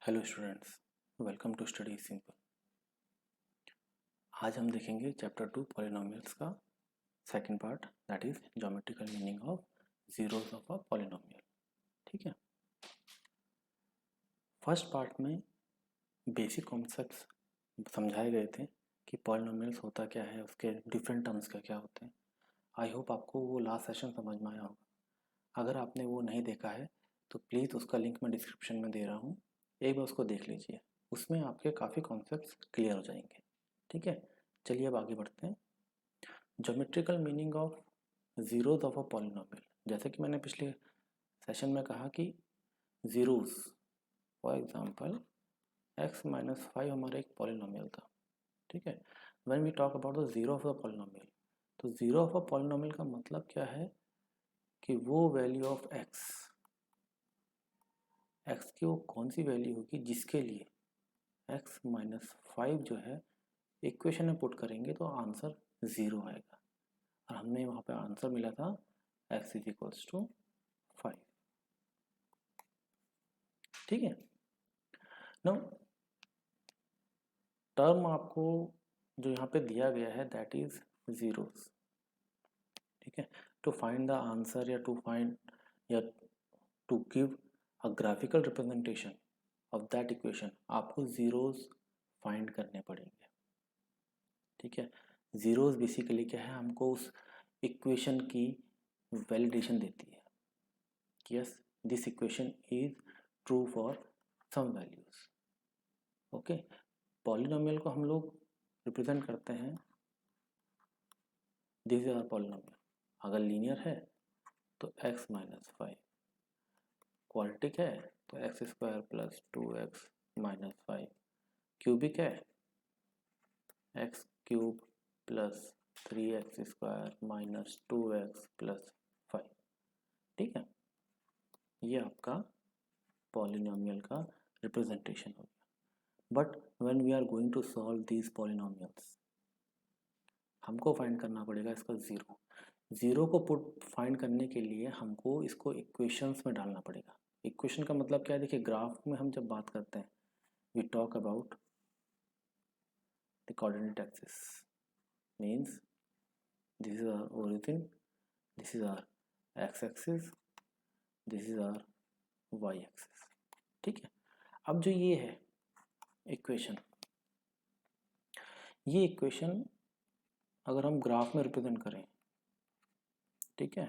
Hello students, welcome to Study Simple. आज हम देखेंगे चैप्टर 2 पॉलिनोमियल्स का second part, that is geometrical meaning of zeros of a polynomial. ठीक है, first part में बेसिक कॉन्सेप्ट्स समझाए गए थे कि पॉलिनोमियल्स होता क्या है, उसके डिफरेंट टर्म्स क्या क्या होते हैं। आई होप आपको वो लास्ट सेशन समझ में आया होगा। अगर आपने वो नहीं देखा है तो प्लीज़ उसका लिंक मैं डिस्क्रिप्शन में दे रहा हूँ, एक बार उसको देख लीजिए, उसमें आपके काफ़ी कॉन्सेप्ट्स क्लियर हो जाएंगे। ठीक है, चलिए अब आगे बढ़ते हैं। Geometrical meaning of zeros of a polynomial, जैसे कि मैंने पिछले सेशन में कहा कि zeros, for example x minus 5 हमारा एक पॉलिनोमियल था। ठीक है, when we talk about the zero of the polynomial, तो जीरो ऑफ अ पॉलिनोमियल का मतलब क्या है कि वो वैल्यू ऑफ x की वो कौन सी वैल्यू होगी जिसके लिए x माइनस 5 जो है इक्वेशन में पुट करेंगे तो आंसर ज़ीरो आएगा। और हमने वहाँ पे आंसर मिला था x इज इक्वल्स टू 5। ठीक है, नाउ टर्म आपको जो यहाँ पे दिया गया है दैट इज जीरोस। ठीक है, टू फाइंड द आंसर या टू फाइंड या to give a graphical representation of that equation आपको जीरोस फाइंड करने पड़ेंगे। ठीक है, जीरोस बेसिकली क्या है, हमको उस इक्वेशन की वैलिडेशन देती है कि yes this equation is true for some values. Okay, polynomial को हम लोग रिप्रेजेंट करते हैं, दिस इज आवर पॉलिनोमियल। अगर लीनियर है तो x माइनस 5, क्वाड्रेटिक है तो x square plus 2x minus 5, cubic है x cube plus 3x square minus 2x plus 5। ठीक है, ये आपका पॉलिनोमियल का रिप्रेजेंटेशन हो गया। But when we are going to solve these polynomials, हमको फाइंड करना पड़ेगा इसका ज़ीरो। ज़ीरो को पुट फाइंड करने के लिए हमको इसको इक्वेशंस में डालना पड़ेगा। इक्वेशन का मतलब क्या है, देखिए ग्राफ में हम जब बात करते हैं we talk about the coordinate axis, means this is our origin, this is our X axis, this is our Y axis. ठीक है, अब जो ये है इक्वेशन, ये इक्वेशन अगर हम ग्राफ में रिप्रेजेंट करें, ठीक है,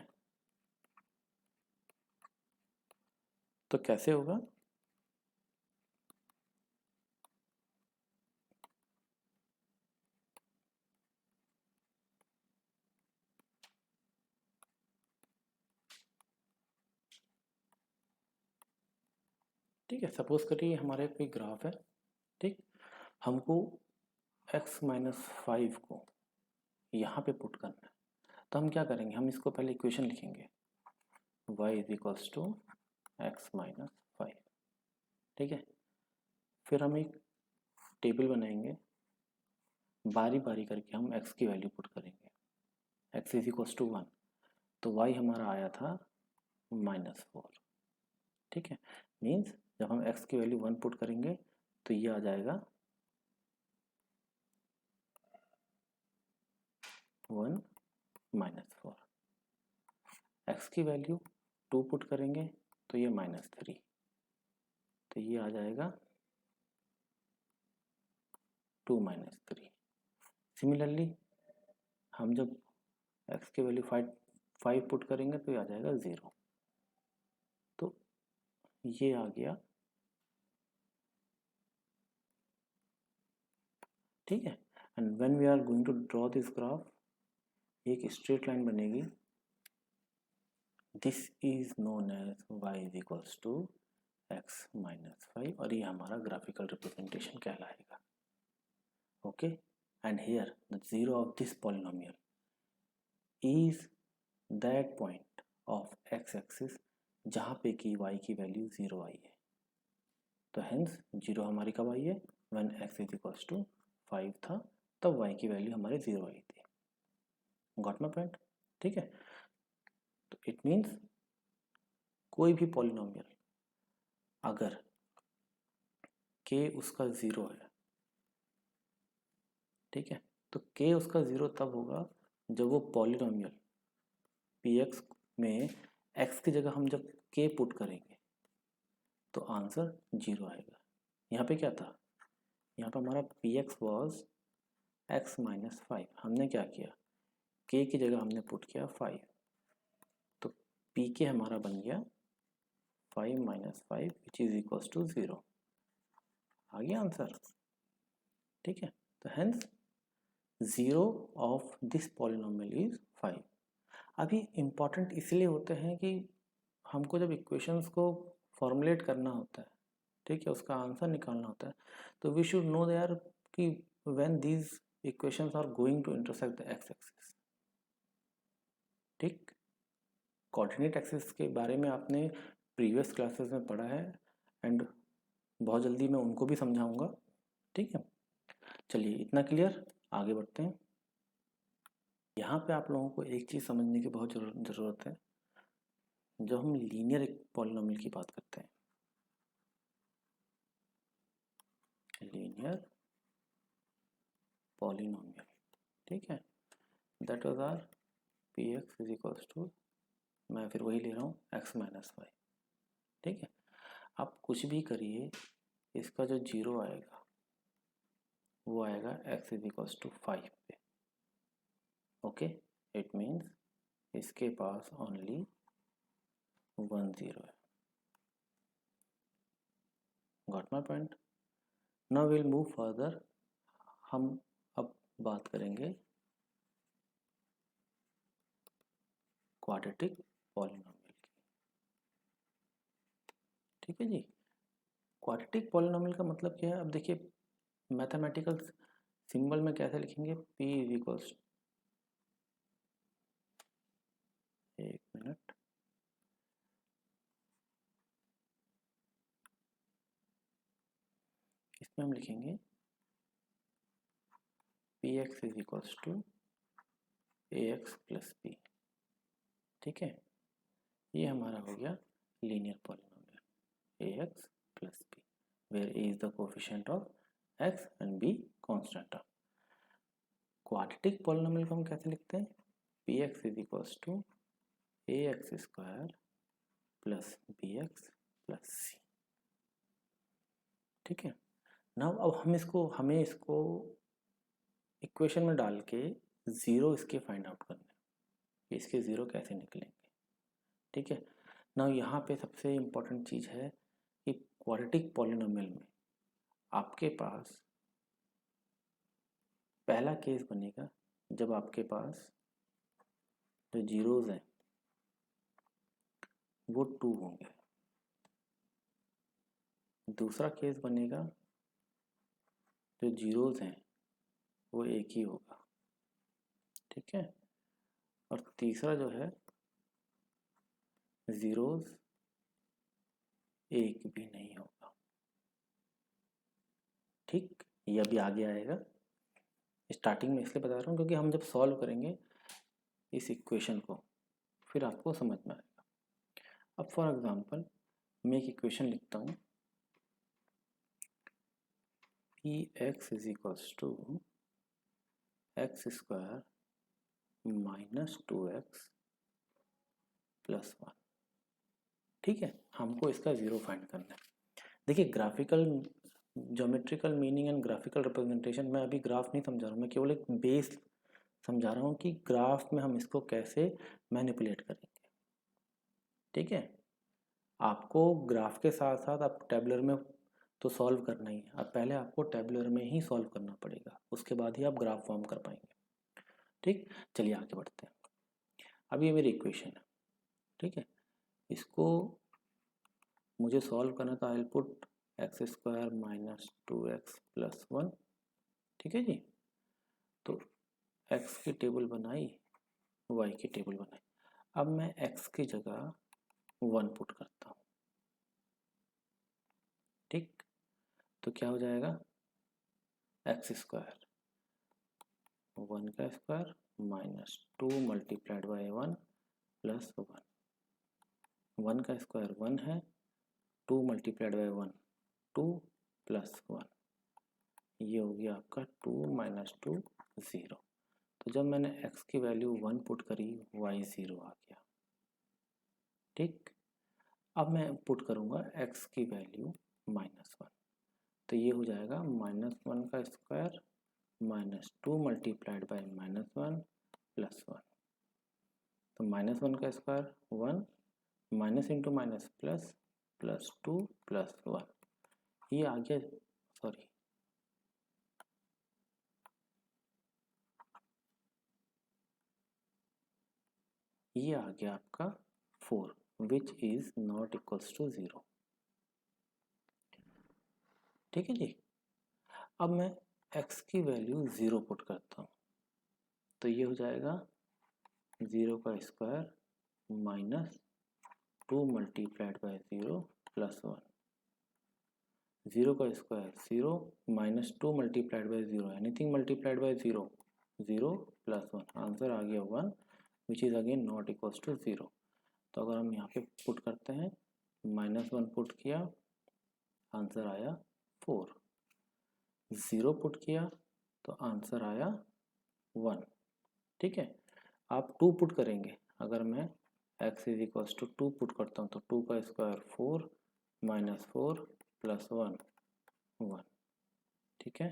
तो कैसे होगा, ठीक है, सपोज करिए हमारे कोई ग्राफ है। ठीक, हमको x माइनस 5 को यहाँ पे पुट करना है, तो हम क्या करेंगे, हम इसको पहले इक्वेशन लिखेंगे y is equals to x minus 5। ठीक है, फिर हम एक टेबल बनाएंगे, बारी बारी करके हम x की वैल्यू पुट करेंगे। x इज इक्वल्स टू 1, तो y हमारा आया था -4। ठीक है, मीन्स जब हम x की वैल्यू 1 पुट करेंगे तो ये आ जाएगा 1 -4। x की वैल्यू 2 पुट करेंगे तो ये -3, तो ये आ जाएगा 2 -3। सिमिलरली हम जब x की वैल्यू 5 पुट करेंगे तो ये आ जाएगा 0। तो ये आ गया। ठीक है, and when we are going to draw this graph, एक स्ट्रेट लाइन बनेगी, this is known as y is equals to x minus 5, और ये हमारा ग्राफिकल रिप्रेजेंटेशन कहलाएगा। Okay, and here the zero of this polynomial is that point of x axis जहाँ पे कि y की वैल्यू 0 आई है। तो हेंस जीरो हमारी कब आई है, when x is equals to 5 था, तब y की वैल्यू हमारी 0 आई थी। Got my point? ठीक है, तो इट मीन्स कोई भी पॉलिनोमियल अगर k उसका 0 है, ठीक है। तो k उसका 0 तब होगा जब वो पॉलिनोमियल px में x की जगह हम जब k पुट करेंगे तो आंसर 0 आएगा। यहाँ पे क्या था, यहाँ पे हमारा px वॉज x माइनस 5, हमने क्या किया, k की जगह हमने पुट किया 5, तो pk हमारा बन गया 5 minus 5 which is equals to 0, आ गया आंसर, ठीक है। तो hence 0 of this polynomial is 5। अभी इम्पॉर्टेंट इसलिए होते हैं कि हमको जब इक्वेशंस को फॉर्मुलेट करना होता है, ठीक है, उसका आंसर निकालना होता है, तो वी शुड नो देयर कि when these equations are going to intersect the X axis, ठीक। कोऑर्डिनेट एक्सिस के बारे में आपने प्रीवियस क्लासेस में पढ़ा है एंड बहुत जल्दी मैं उनको भी समझाऊंगा, ठीक है। चलिए इतना क्लियर, आगे बढ़ते हैं। यहाँ पे आप लोगों को एक चीज़ समझने की बहुत ज़रूरत है। जब हम लीनियर पॉलिनोमियल की बात करते हैं, लीनियर पॉलिनोमियल, ठीक है, that was our P x is equals to, मैं फिर वही ले रहा हूँ x माइनस 5, ठीक है। आप कुछ भी करिए, इसका जो 0 आएगा वो आएगा x इज इक्वल्स टू 5 पे, ओके। इट मीन्स इसके पास ओनली 1 0 है। Got my point. Now will move further, हम अब बात करेंगे क्वाड्रेटिक पॉलिनोमियल की, ठीक है जी। क्वाड्रेटिक पॉलिनोमियल का मतलब क्या है, अब देखिए मैथमेटिकल सिंबल में कैसे लिखेंगे, p इज इक्वल्स, एक मिनट, इसमें हम लिखेंगे p x is equals to a x plus p, ठीक है। ये हमारा हो गया linear polynomial a x plus p, where a is the coefficient of x and b constant of. Quadratic polynomial को हम कैसे लिखते हैं, P x is equals to a x square plus b x plus c, ठीक है। Now अब हमें इसको इक्वेशन में डाल के ज़ीरो इसके फाइंड आउट करने हैं, इसके ज़ीरो कैसे निकलेंगे, ठीक है। नाउ यहाँ पे सबसे इम्पोर्टेंट चीज़ है कि क्वाड्रेटिक पॉलिनोमियल में आपके पास पहला केस बनेगा जब आपके पास जो जीरोज़ हैं वो 2 होंगे, दूसरा केस बनेगा जो जीरोज़ हैं वो एक ही होगा, ठीक है, और तीसरा जो है ज़ीरोज़ एक भी नहीं होगा, ठीक। ये अभी आगे आएगा, स्टार्टिंग में इसलिए बता रहा हूँ क्योंकि हम जब सॉल्व करेंगे इस इक्वेशन को फिर आपको समझ में आएगा। अब फॉर एग्जांपल मैं एक इक्वेशन लिखता हूँ, P x is equals to x square minus 2x plus 1, ठीक है। हमको इसका ज़ीरो फाइंड करना है। देखिए graphical geometrical meaning and graphical representation, मैं अभी ग्राफ नहीं समझा रहा हूँ, मैं केवल एक बेस समझा रहा हूँ कि ग्राफ में हम इसको कैसे मैनिपुलेट करेंगे, ठीक है। आपको ग्राफ के साथ साथ आप टेबलर में तो सॉल्व करना ही है, अब पहले आपको टेबलर में ही सॉल्व करना पड़ेगा, उसके बाद ही आप ग्राफ फॉर्म कर पाएंगे, ठीक। चलिए आगे बढ़ते हैं। अब ये मेरी इक्वेशन है, ठीक है, इसको मुझे सॉल्व करना था, I put x square minus 2x plus 1, ठीक है जी। तो x की टेबल बनाई, y की टेबल बनाई, अब मैं x की जगह 1 पुट करता हूँ, ठीक। तो क्या हो जाएगा, एक्स स्क्वायर 1 का square minus 2 multiplied by 1 plus 1, 1 का स्क्वायर 1 है, 2 मल्टीप्लाइड बाई 1 2 प्लस 1, ये हो गया आपका 2 माइनस 2 0। तो जब मैंने x की वैल्यू 1 पुट करी y 0 आ गया। ठीक, अब मैं पुट करूँगा x की वैल्यू -1, तो ये हो जाएगा -1 का square minus 2 multiplied by -1 plus 1। तो -1 का square 1, minus into minus plus, plus 2 plus 1, ये आ गया, सॉरी ये आ गया आपका 4, which is not equals to 0। ठीक है जी। अब मैं x की वैल्यू 0 पुट करता हूँ, तो ये हो जाएगा 0 का square minus 2 multiplied by 0 plus 1। 0 का square 0 minus 2 multiplied by 0, anything multiplied by 0, 0 plus 1, answer आ गया 1, which is again not equals to 0। तो अगर हम यहाँ पे पुट करते हैं, -1 पुट किया, आंसर आया 4, 0 पुट किया तो आंसर आया 1। ठीक है, आप 2 पुट करेंगे, अगर मैं x is equals to 2 put करता हूँ तो 2 का स्क्वायर 4 माइनस 4 प्लस 1 1। ठीक है,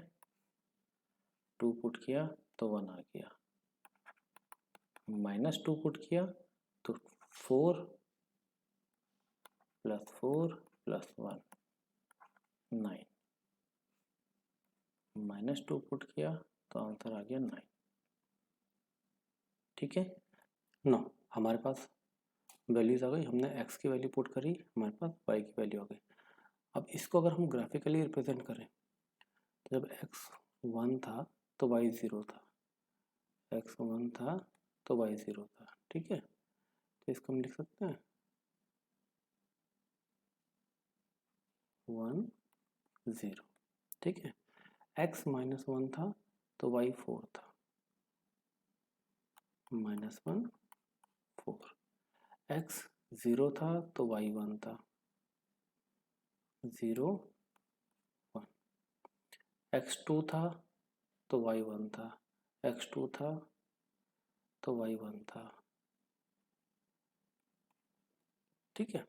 2 पुट किया तो 1 आ गया, -2 पुट किया तो 4 प्लस 4 प्लस 1 9, -2 पुट किया तो आंसर आ गया 9। ठीक है, 9 हमारे पास वैल्यूज आ गई, हमने x की वैल्यू पुट करी, हमारे पास y की वैल्यू आ गई। अब इसको अगर हम ग्राफिकली रिप्रेजेंट करें, तो जब x 1 था तो y 0 था, x 1 था तो y 0 था। ठीक है, तो इसको हम लिख सकते हैं 1 0। ठीक है, x -1 था तो y 4 था, -1 4। x 0 था तो y 1 था, 0 1। x 2 था तो y 1 था, x 2 था तो y 1 था। ठीक है,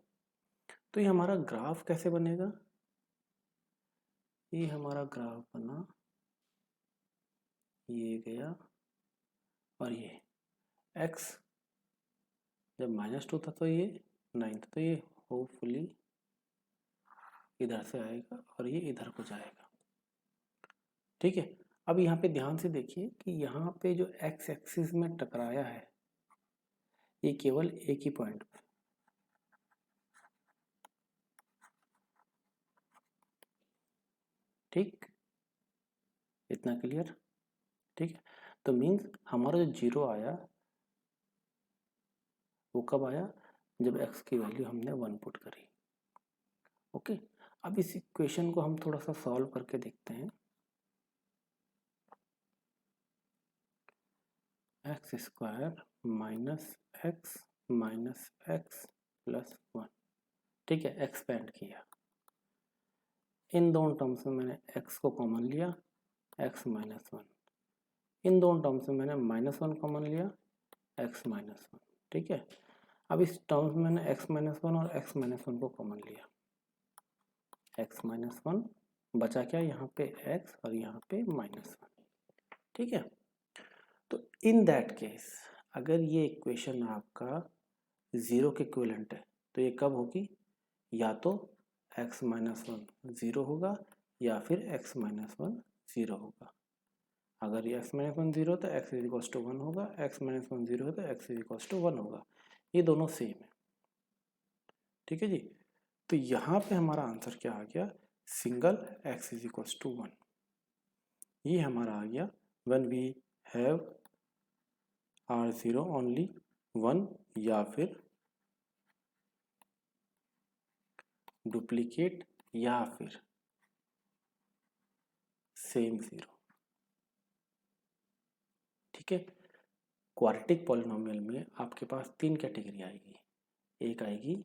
तो ये हमारा ग्राफ कैसे बनेगा, ये हमारा ग्राफ बना, ये गया और ये x जब -2 था तो ये 9 था, तो ये होपफुली इधर से आएगा और ये इधर को जाएगा। ठीक है, अब यहाँ पे ध्यान से देखिए कि यहाँ पे जो x एक्सिस में टकराया है, ये केवल एक ही पॉइंट पे, ठीक, इतना क्लियर। ठीक है, तो मीन्स हमारा जो 0 आया वो कब आया, जब x की वैल्यू हमने 1 पुट करी। ओके, अब इस इक्वेशन को हम थोड़ा सा सॉल्व करके देखते हैं। X square minus x plus 1। ठीक है, एक्सपेंड किया, इन दोनों टर्म्स में मैंने x को कॉमन लिया, x -1, इन दोनों टर्म्स में मैंने -1 कॉमन लिया, x -1। ठीक है, अब इस टर्म्स में मैंने x -1 और x -1 को कॉमन लिया, x -1 बचा क्या, यहाँ पे x और यहाँ पे -1। ठीक है, तो इन दैट केस अगर ये इक्वेशन आपका 0 के इक्विवेलेंट है तो ये कब होगी, या तो x -1 0 होगा या फिर x -1 0 होगा। अगर ये x -1 0 तो x इज इक्वल्स टू 1 होगा, x -1 0 है तो x इज इक्वल्स टू 1 होगा, ये दोनों सेम है। ठीक है जी, तो यहाँ पे हमारा आंसर क्या आ गया, single x is equals to 1, ये हमारा आ गया when we have r0 only 1 या फिर डुप्लीकेट या फिर सेम 0। ठीक है, क्वाड्रेटिक पॉलिनोमियल में आपके पास 3 कैटेगरी आएगी, एक आएगी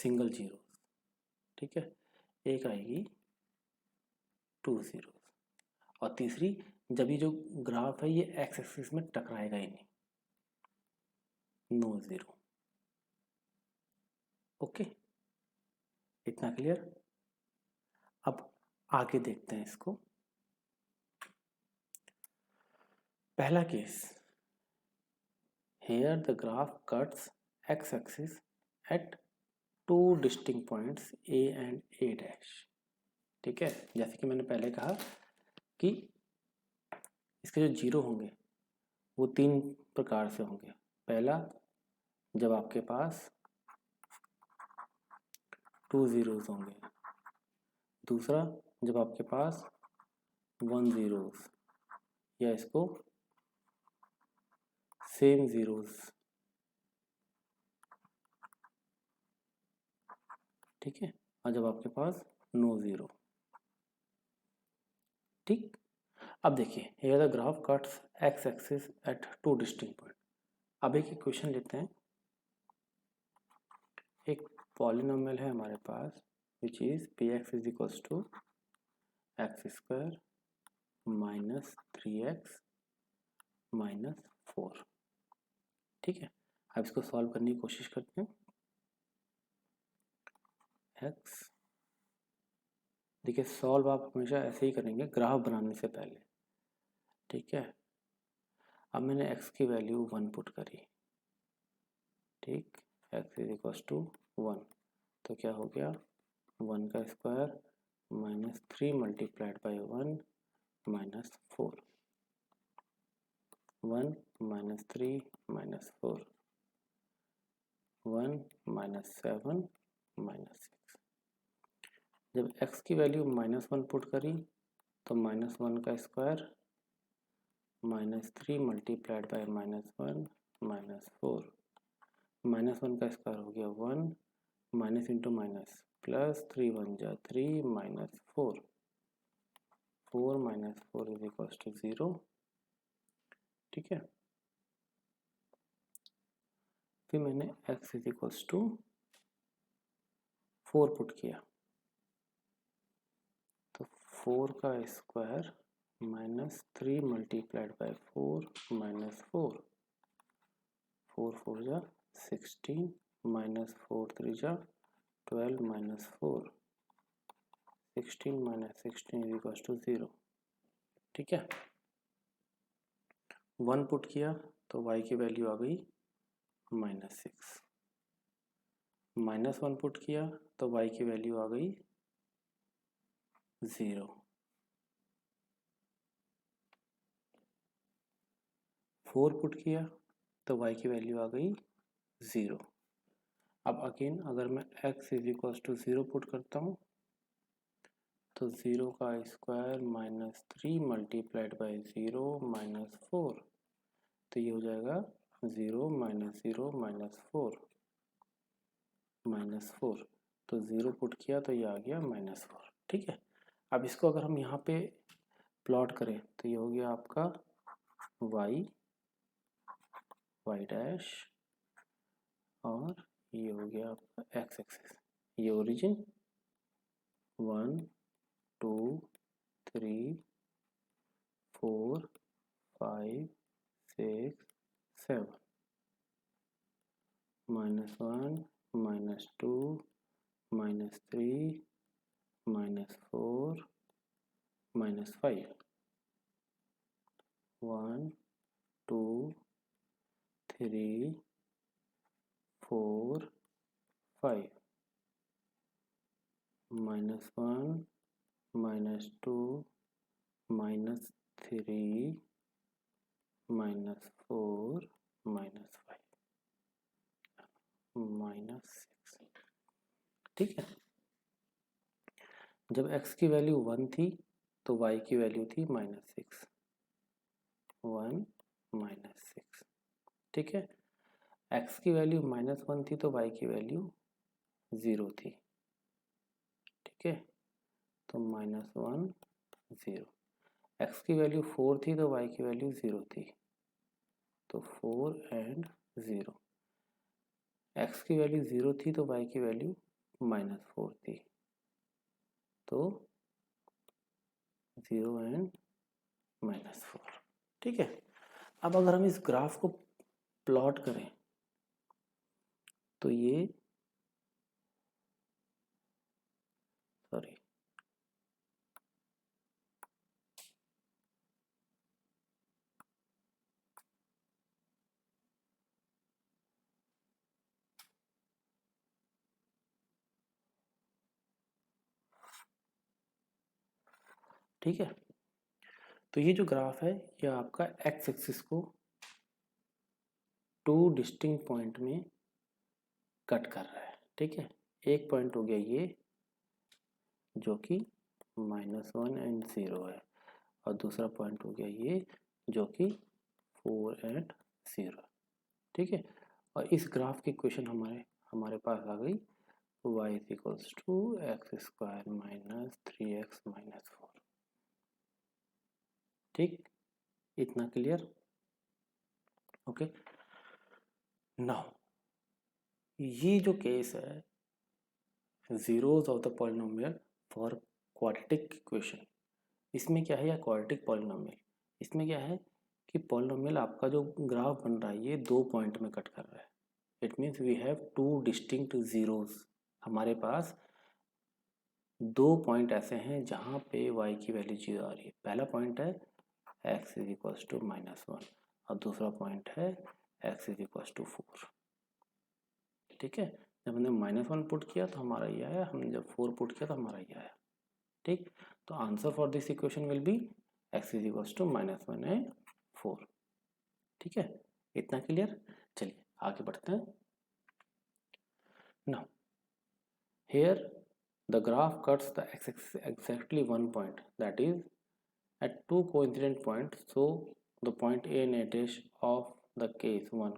सिंगल जीरो, ठीक है, एक आएगी 2 जीरो, और तीसरी जब ये जो ग्राफ है ये एक्स एक्सिस में टकराएगा ही नहीं, नो जीरो। ओके, इतना क्लियर। अब आगे देखते हैं इसको। पहला case, here the graph cuts x-axis at two distinct points a and a dash, ठीक है। जैसे कि मैंने पहले कहा कि इसके जो जीरो होंगे वो तीन प्रकार से होंगे। पहला, जब आपके पास 2 जीरोस होंगे। दूसरा, जब आपके पास 1 जीरोस, या इसको सेम जीरोस, ठीक है, और जब आपके पास नो जीरो, ठीक। अब देखिए, here the graph cuts x axis at two distinct point। अब एक इक्वेशन लेते हैं। एक पॉलिनोमियल है हमारे पास which is px is equals to x square minus 3x minus 4, ठीक है। अब इसको सॉल्व करने की कोशिश करते हैं। x, देखिए सॉल्व आप हमेशा ऐसे ही करेंगे ग्राफ बनाने से पहले, ठीक है। अब मैंने x की वैल्यू 1 पुट करी, ठीक, x इज इक्वल्स टू 1, तो क्या हो गया 1 का square minus 3 multiplied by 1 minus 4, 1 minus 3 minus 4, 1 minus 7 minus 6। जब x की वैल्यू -1 पुट करी तो -1 का square minus 3 multiplied by -1 minus 4, -1 का स्क्वायर हो गया 1, माइनस इंटू माइनस प्लस 3 1 जा 3 minus 4, 4 minus 4 is equals to 0, ठीक है। फिर मैंने x is equals to 4 put किया, तो 4 का square minus 3 multiplied by 4 minus 4, 4 4 जा 16 माइनस 4 3 जा 12 minus 4, 16 minus 16 is equals to 0, ठीक है। 1 पुट किया तो y की वैल्यू आ गई -6, -1 पुट किया तो y की वैल्यू आ गई 0, 4 पुट किया तो y की वैल्यू आ गई 0। अब अगेन अगर मैं x is equals to 0 put करता हूँ तो 0 का square minus 3 multiplied by 0 minus 4, तो ये हो जाएगा 0 माइनस 0 माइनस 4 माइनस 4, तो 0 पुट किया तो ये आ गया -4, ठीक है। अब इसको अगर हम यहाँ पे प्लॉट करें तो ये हो गया आपका y डैश, और ये हो गया आपका x एक्सिस। ये ओरिजिन 1 2 3 4 5 6 7, -1 -2 -3 -4 -5, 1 2 3 4 5, -1 -2 -3 -4 -5 -6, ठीक है। जब x की वैल्यू 1 थी तो y की वैल्यू थी -6, 1 -6, ठीक है। x की वैल्यू -1 थी तो y की वैल्यू 0 थी, ठीक है, तो -1 0। x की वैल्यू 4 थी तो y की वैल्यू 0 थी, तो 4 एंड 0। x की वैल्यू 0 थी तो y की वैल्यू -4 थी, तो 0 एंड -4। ठीक है, अब अगर हम इस ग्राफ को प्लॉट करें तो ये सॉरी ठीक है, तो ये जो ग्राफ है ये आपका एक्स एक्सिस को 2 डिस्टिंक्ट पॉइंट में कट कर रहा है। ठीक है, एक पॉइंट हो गया ये जो कि -1 एंड 0 है, और दूसरा पॉइंट हो गया ये जो कि 4 एंड 0। ठीक है, और इस ग्राफ की इक्वेशन हमारे पास आ गई y equals to x square minus 3x minus 4। ठीक, इतना क्लियर? ओके, नाउ ये जो केस है zeros of the polynomial for quadratic equation, इसमें क्या है, या क्वाड्रेटिक पॉलिनोमियल, इसमें क्या है कि पॉलिनोमियल आपका जो ग्राफ बन रहा है ये 2 पॉइंट में कट कर रहा है। It means we have 2 distinct zeros. हमारे पास 2 पॉइंट ऐसे हैं जहाँ पे y की वैल्यू 0 आ रही है। पहला पॉइंट है x इज इक्वल्स टू -1 और दूसरा पॉइंट है x इज इक्वल्स टू 4। ठीक है, जब हमने -1 पुट किया तो हमारा ये आया, हमने जब 4 पुट किया तो हमारा ये आया। ठीक, तो answer for this equation will be x is equals to -1 and 4। ठीक है, इतना क्लियर? चलिए आगे बढ़ते हैं। Now here the graph cuts the x-axis exactly one point, that is at two coincident points, so the point A and A dash of the case 1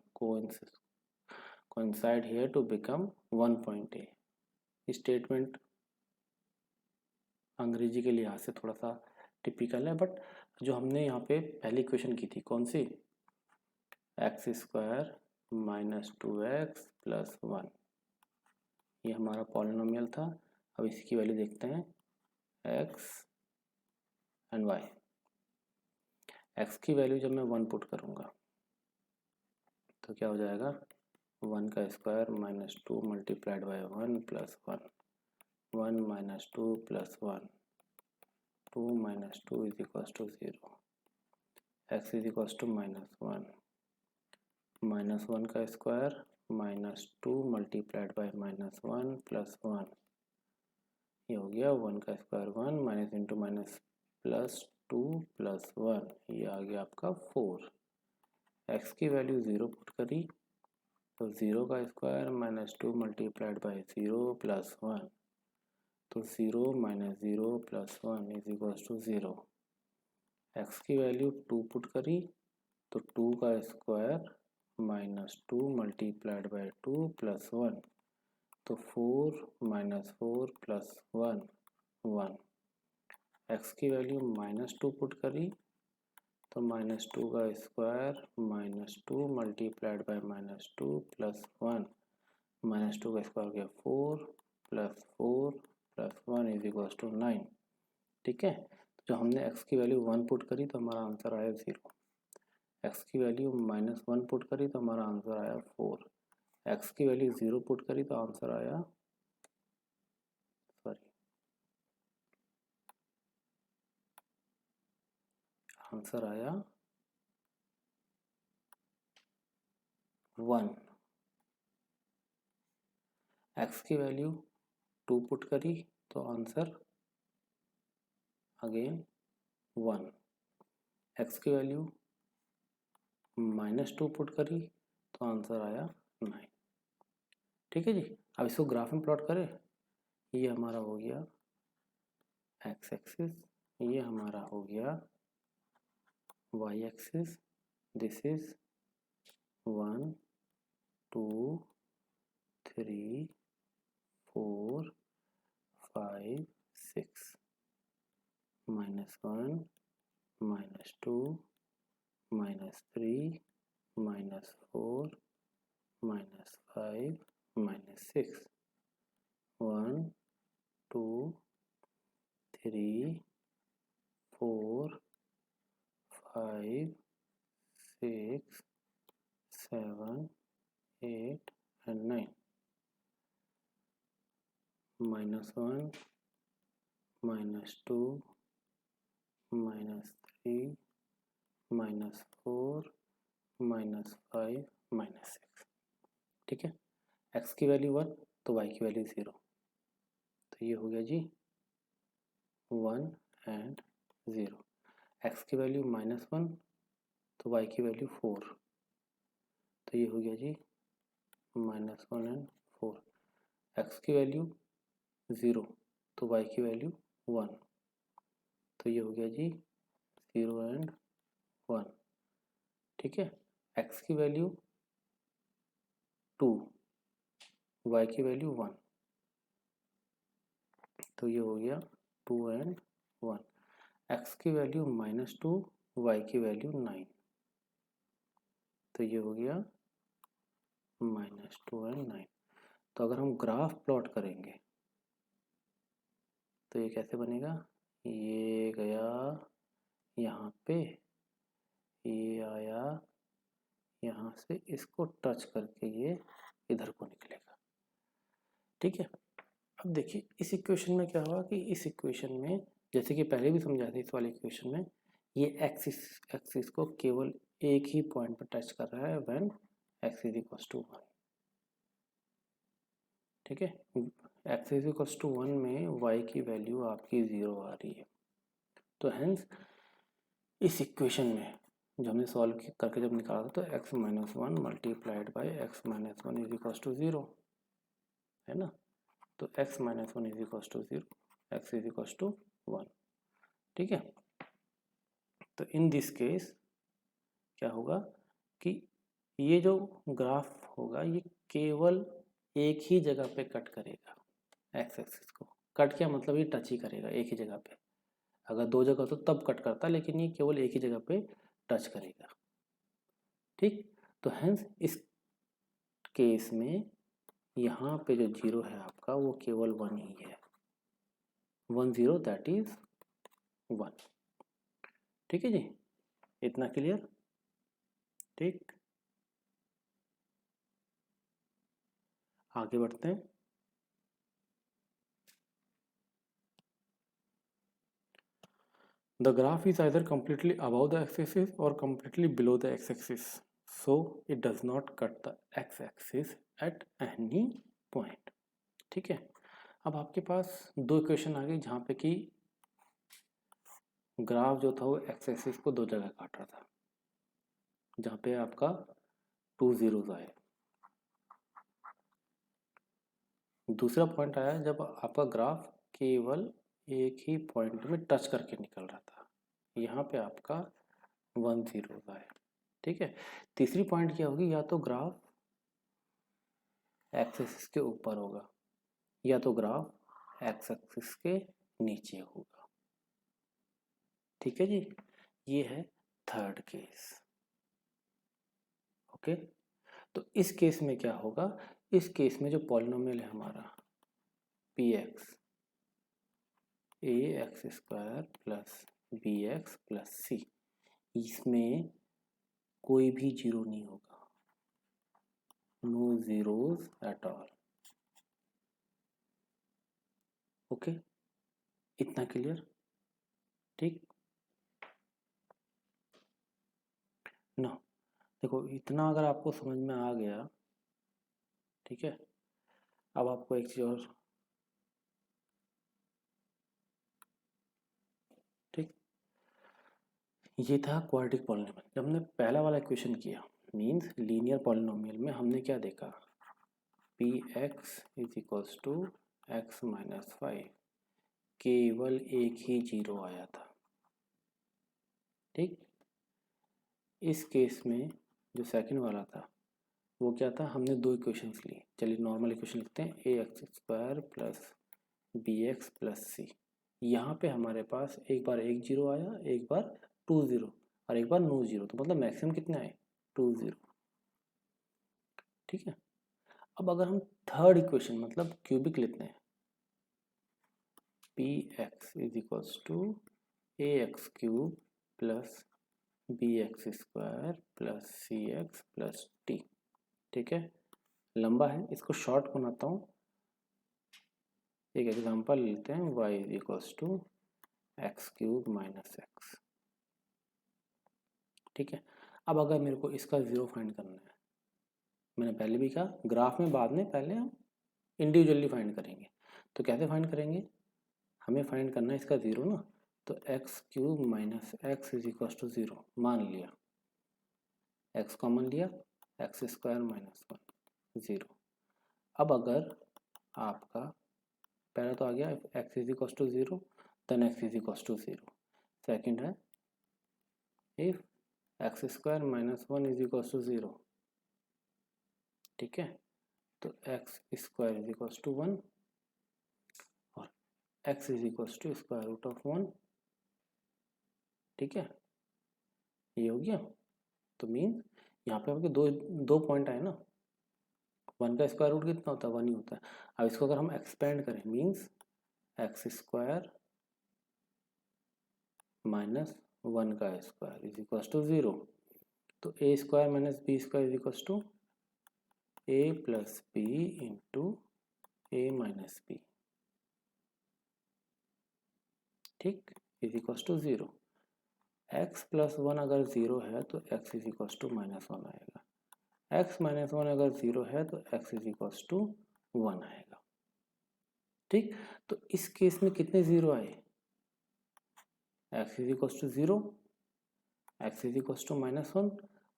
coincide here to become one point A। Statement अंग्रेजी के लिहाज से थोड़ा सा typical है, but जो हमने यहाँ पे पहली इक्वेशन की थी कौन सी, x square minus 2x plus 1, ये हमारा पॉलिनोमियल था। अब इसकी वैल्यू देखते हैं, x एंड y। x की वैल्यू जब मैं 1 पुट करूँगा तो क्या हो जाएगा, 1 का square minus 2 multiplied by 1 plus 1, 1 minus 2 plus 1, 2 minus 2 is equals to 0, x is equals to -1, -1 का square minus 2 multiplied by -1 plus 1, ये हो गया 1 का square 1 minus into minus plus 2 plus 1, ये आ गया आपका 4। x की वैल्यू 0 पुट करी तो 0 का square minus 2 multiplied by 0 plus 1, तो 0 minus 0 plus 1 is equals to 0। x की वैल्यू 2 पुट करी तो 2 का square minus 2 multiplied by 2 plus 1, तो 4 माइनस 4 प्लस 1 1। x की वैल्यू -2 पुट करी तो -2 का स्क्वायर -2 मल्टीप्लाइड बाई -2 प्लस 1, -2 का स्क्वायर हो गया 4 plus 4 plus 1 is equals to 9। ठीक है, जो हमने x की वैल्यू 1 पुट करी तो हमारा आंसर आया 0, x की वैल्यू -1 पुट करी तो हमारा आंसर आया 4, x की वैल्यू 0 पुट करी तो आंसर आया आंसर आया 1। x की वैल्यू 2 पुट करी तो आंसर अगेन 1, x की वैल्यू -2 पुट करी तो आंसर आया 9। ठीक है जी, अब इसको ग्राफ में प्लॉट करें, ये हमारा हो गया x एक्सिस, ये हमारा हो गया y axis, this is 1 2 3 4 5 6, -1 -2 -3 -4 -5 -6, 1 2 3 4 5 6 7 8 and 9 -1 -2 -3 -4 -5 -6। ठीक है, x की वैल्यू 1 तो y की वैल्यू 0, तो ये हो गया जी 1 एंड 0। x की वैल्यू -1 तो y की वैल्यू 4, तो ये हो गया जी -1 एंड 4। x की वैल्यू 0 तो y की वैल्यू 1, तो ये हो गया जी 0 एंड 1। ठीक है, x की वैल्यू 2 y की वैल्यू 1, तो ये हो गया 2 एंड 1। x की वैल्यू -2 y की वैल्यू 9, तो ये हो गया -2 एंड 9। तो अगर हम ग्राफ प्लॉट करेंगे तो ये कैसे बनेगा, ये गया यहाँ पे, ये आया यहाँ से, इसको टच करके ये इधर को निकलेगा। ठीक है, अब देखिए इस इक्वेशन में क्या होगा कि इस इक्वेशन में, जैसे कि पहले भी समझा था इस वाले इक्वेशन में, ये एक्सिस को केवल एक ही पॉइंट पर टच कर रहा है when x is equal to 1। ठीक है, x इज इक्वल टू 1 में y की वैल्यू आपकी 0 आ रही है। तो हेंस इस इक्वेशन में जो हमने सॉल्व करके जब निकाला तो x minus 1 multiplied by x minus 1 is equal to 0 है ना। तो x minus 1 is equal to 0, x is equal to 1। ठीक है, तो इन दिस केस क्या होगा कि ये जो ग्राफ होगा ये केवल एक ही जगह पे कट करेगा, एक्स एक्सिस को कट किया मतलब ये टच ही करेगा एक ही जगह पे। अगर दो जगह तो तब कट करता, लेकिन ये केवल एक ही जगह पे टच करेगा। ठीक, तो हेंस इस केस में यहाँ पे जो 0 है आपका वो केवल 1 ही है, 1 0 दैट इज 1। ठीक है जी, इतना क्लियर। ठीक, आगे बढ़ते हैं। The graph is either completely above the x-axis or completely below the x-axis, so it does not cut the x-axis at any point। ठीक है, अब आपके पास दो इक्वेशन आ गई जहाँ पे कि ग्राफ जो था वो x-axis को दो जगह काट रहा था, जहाँ पे आपका 2 zeros आए। दूसरा पॉइंट आया जब आपका ग्राफ केवल एक ही पॉइंट में टच करके निकल रहा था, यहाँ पे आपका 1 zeros आए। ठीक है, तीसरी पॉइंट क्या होगी, या तो ग्राफ एक्स एक्सिस के ऊपर होगा या तो ग्राफ एक्स एक्सिस के नीचे होगा। ठीक है जी, ये है थर्ड केस। ओके, तो इस केस में क्या होगा, इस केस में जो पॉलिनोमियल है हमारा p x a x square plus b x plus c, इसमें कोई भी जीरो नहीं होगा, no zeros at all. Okay, इतना क्लियर। ठीक ना, देखो इतना अगर आपको समझ में आ गया, ठीक है, अब आपको एक चीज और, ठीक, ये था क्वाड्रेटिक पॉलिनोमियल। जब हमने पहला वाला इक्वेशन किया मींस लीनियर पॉलिनोमियल में, हमने क्या देखा, P x is equals to x minus 5, केवल एक ही जीरो आया था। ठीक, इस केस में जो सेकंड वाला था वो क्या था, हमने दो इक्वेशंस ली। चलिए नॉर्मल इक्वेशन लिखते हैं, a x square plus b x plus c. यहाँ पे हमारे पास एक बार एक जीरो आया, एक बार 2 0 और एक बार नो जीरो, तो मतलब मैक्सिमम कितने आए, 2 0। ठीक है, अब अगर हम थर्ड इक्वेशन मतलब क्यूबिक लेते हैं, P x is equals to a x cube plus b x square plus c x plus t. ठीक है, लंबा है, इसको शॉर्ट बनाता हूँ। एक एग्जांपल लेते हैं, y is equals to x cube minus x. ठीक है, अब अगर मेरे को इसका ज़ीरो फाइंड करना है, मैंने पहले भी कहा ग्राफ में बाद में, पहले हम इंडिविजुअली फाइंड करेंगे। तो कैसे फाइंड करेंगे, हमें फाइंड करना है इसका ज़ीरो ना, तो x cube minus x is equals to zero मान लिया, एक्स कॉमन लिया, x square minus one zero. अब अगर आपका पहला तो आ गया x is equals to zero, then x is equals to zero. Second है if x square minus one is equals to zero. ठीक है, तो x square is equals to one और x is equals to square root of one. ठीक है, ये हो गया। तो मीन्स यहाँ पे आपके दो पॉइंट आए ना, वन का स्क्वायर रूट कितना होता है, वन ही होता है। अब इसको अगर हम एक्सपेंड करें, means x square minus one का square is equals to zero. तो a square minus b square is equals to a plus b into a minus b. ठीक, is equals to zero. X plus one अगर zero है तो x is equals to minus one आएगा, x minus one अगर zero है तो x is equals to one आएगा। ठीक, तो इस केस में कितने ज़ीरो आए, x is equals to zero, x is equals to minus one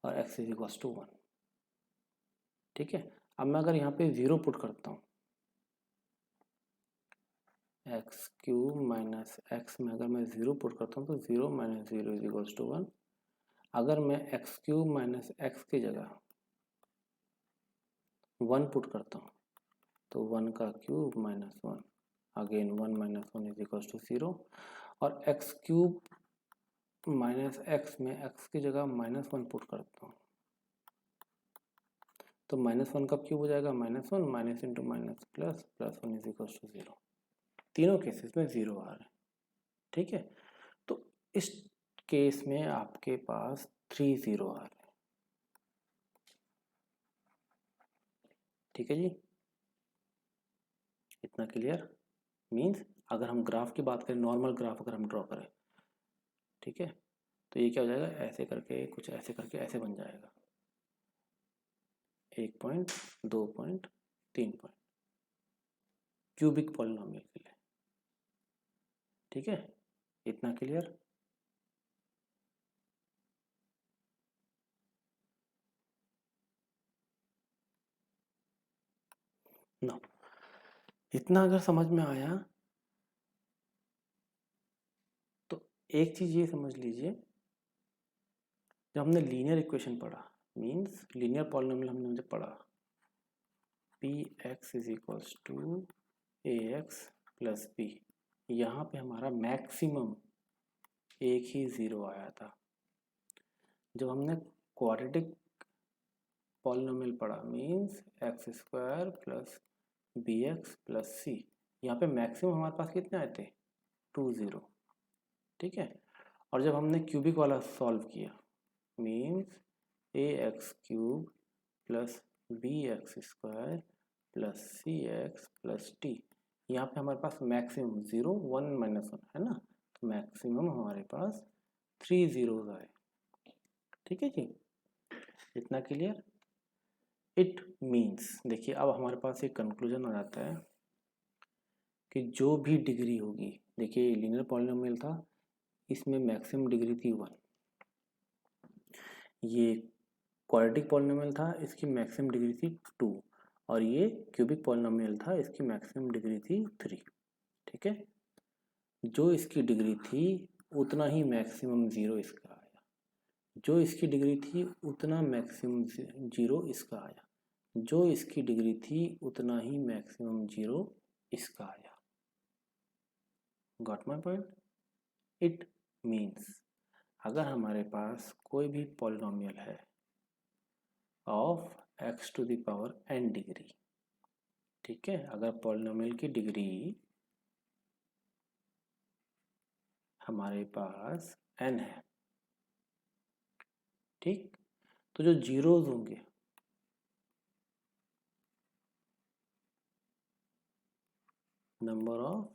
और x is equals to one. ठीक है, अब मैं अगर यहाँ पे ज़ीरो पुट करता हूँ, एक्स क्यूब माइनस एक्स में अगर मैं ज़ीरो पुट करता हूँ तो zero minus zero is equals to one. अगर मैं एक्स क्यूब माइनस एक्स की जगह वन पुट करता हूँ तो वन का cube minus one, again one minus one is equals to zero. और एक्स क्यूब माइनस एक्स में एक्स की जगह माइनस वन पुट करता हूँ तो माइनस वन का क्यूब हो जाएगा minus one, minus into minus plus, plus one is equals to zero. तीनों केसेस में ज़ीरो आ रहे हैं। ठीक है, तो इस केस में आपके पास 3 ज़ीरो आ रहे हैं। ठीक है जी, इतना क्लियर। मीन्स अगर हम ग्राफ की बात करें, नॉर्मल ग्राफ अगर हम ड्रॉ करें, ठीक है, तो ये क्या हो जाएगा, ऐसे करके कुछ ऐसे करके ऐसे बन जाएगा, 1 point, 2 point, 3 point cubic polynomial के लिए। ठीक है, इतना क्लियर। नो, इतना अगर समझ में आया तो एक चीज ये समझ लीजिए, जब हमने लीनियर इक्वेशन पढ़ा, मीन्स लीनियर पॉलिनोमियल हमने पढ़ा, P x is equals to a x plus b, यहाँ पे हमारा मैक्सिमम एक ही ज़ीरो आया था। जब हमने क्वाड्रेटिक पॉलिनोमियल पढ़ा, means x square plus b x plus c, यहाँ पे मैक्सिमम हमारे पास कितने आए थे, 2 ज़ीरो। ठीक है, और जब हमने क्यूबिक वाला सॉल्व किया, means a x cube plus b x square plus c x plus t, यहाँ पे हमारे पास maximum zero, one minus one है ना, तो मैक्सिमम हमारे पास 3 ज़ीरोज़ आए। ठीक है जी, इतना क्लियर। इट मीन्स, देखिए अब हमारे पास एक कंक्लूजन आ जाता है कि जो भी डिग्री होगी, देखिए लीनियर पॉलिनोमियल था, इसमें मैक्सिमम डिग्री थी 1, ये क्वाड्रेटिक पॉलिनोमियल था, इसकी मैक्सिमम डिग्री थी 2, और ये क्यूबिक पॉलिनोमियल था, इसकी मैक्सिमम डिग्री थी 3। ठीक है, जो इसकी डिग्री थी उतना ही मैक्सिमम ज़ीरो इसका आया, जो इसकी डिग्री थी उतना मैक्सिमम ज़ीरो इसका आया, जो इसकी डिग्री थी उतना ही मैक्सिमम ज़ीरो इसका आया। Got my point. It means अगर हमारे पास कोई भी पॉलिनोमियल है of x to the power n degree, ठीक है, अगर पॉलिनोमियल की डिग्री हमारे पास n है, ठीक। तो जो जीरोज होंगे नंबर ऑफ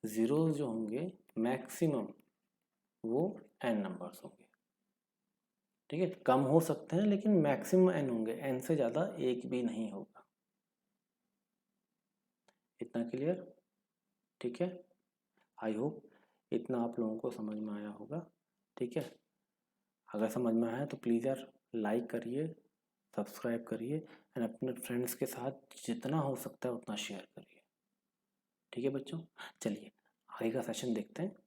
जीरोज जो होंगे मैक्सिमम वो n नंबर्स होंगे, ठीक है। कम हो सकते हैं लेकिन मैक्सिमम n होंगे, n से ज़्यादा एक भी नहीं होगा। इतना क्लियर, ठीक है। आई होप इतना आप लोगों को समझ में आया होगा, ठीक है। अगर समझ में आया तो प्लीज़ यार लाइक करिए, सब्सक्राइब करिए एंड अपने फ्रेंड्स के साथ जितना हो सकता है उतना शेयर करिए, ठीक है बच्चों। चलिए आगे का सेशन देखते हैं।